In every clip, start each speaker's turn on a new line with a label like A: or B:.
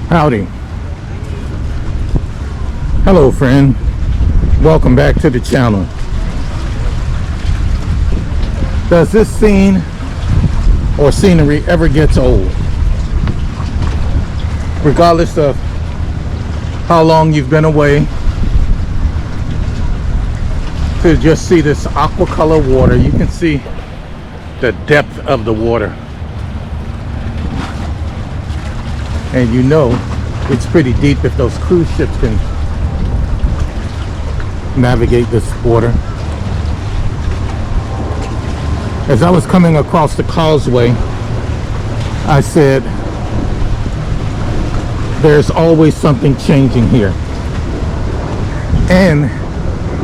A: Howdy. Hello, friend. Welcome back to the channel. Does this scene or scenery ever gets old? Regardless of how long you've been away, to just see this aqua color water, you can see the depth of the water. And you know it's pretty deep if those cruise ships can navigate this water. As I was coming across the causeway, I said, there's always something changing here. And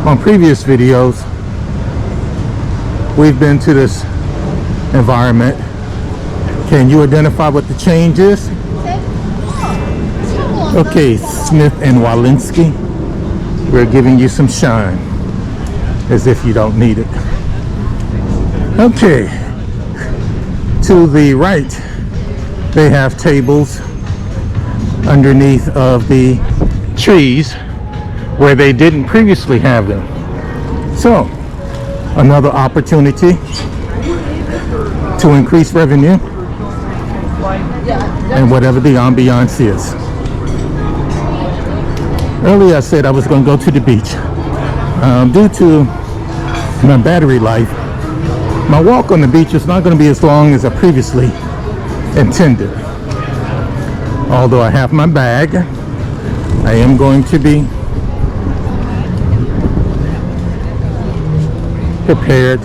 A: on previous videos, we've been to this environment. Can you identify what the change is? Okay, Smith and Walensky, we're giving you some shine, as if you don't need it. Okay, to the right, they have tables underneath of the trees where they didn't previously have them. So, another opportunity to increase revenue and whatever the ambiance is. Earlier I said I was going to go to the beach. Due to my battery life, my walk on the beach is not going to be as long as I previously intended. Although I have my bag, I am going to be prepared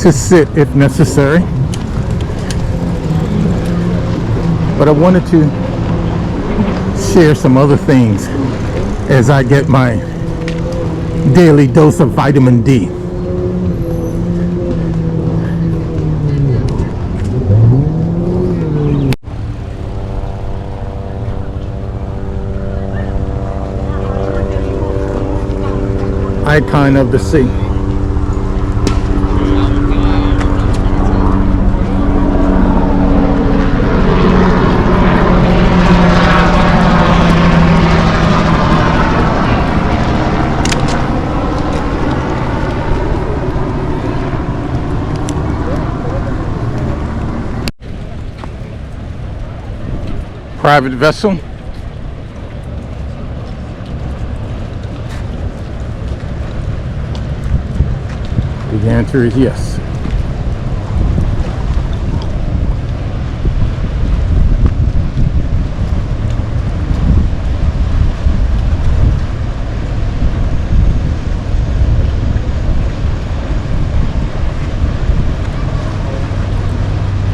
A: to sit if necessary. But I wanted to share some other things as I get my daily dose of vitamin D. Icon of the sea. Private vessel. The answer is yes.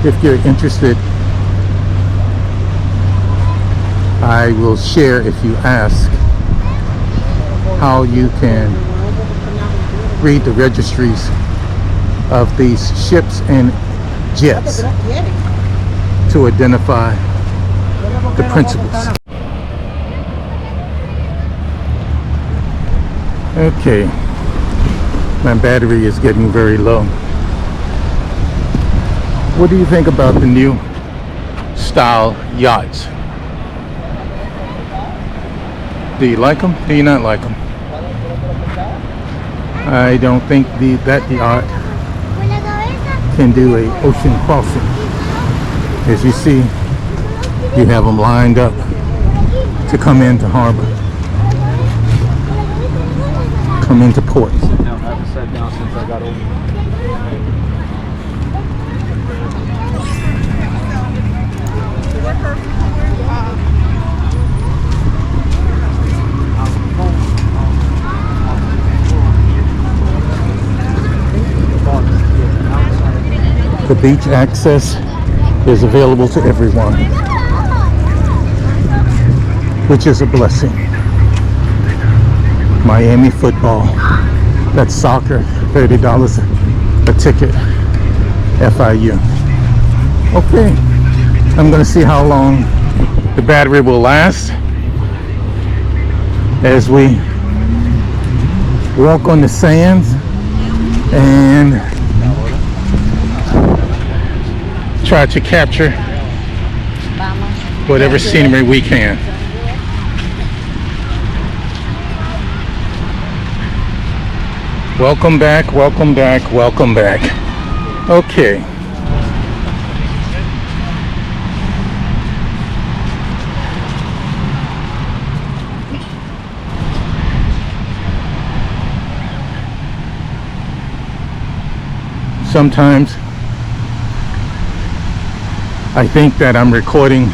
A: If you're interested, I will share, if you ask, how you can read the registries of these ships and jets to identify the principles. Okay, my battery is getting very low. What do you think about the new style yachts? Do you like them? Do you not like them? I don't think that yacht can do a ocean crossing. As you see, you have them lined up to come into harbor, come into port.
B: No, I haven't sat down since I got over.
A: The beach access is available to everyone, which is a blessing. Miami football, that's soccer, $30 a ticket, FIU. Okay, I'm going to see how long the battery will last as we walk on the sands and try to capture whatever scenery we can. Welcome back, welcome back, welcome back. Okay. Sometimes I think that I'm recording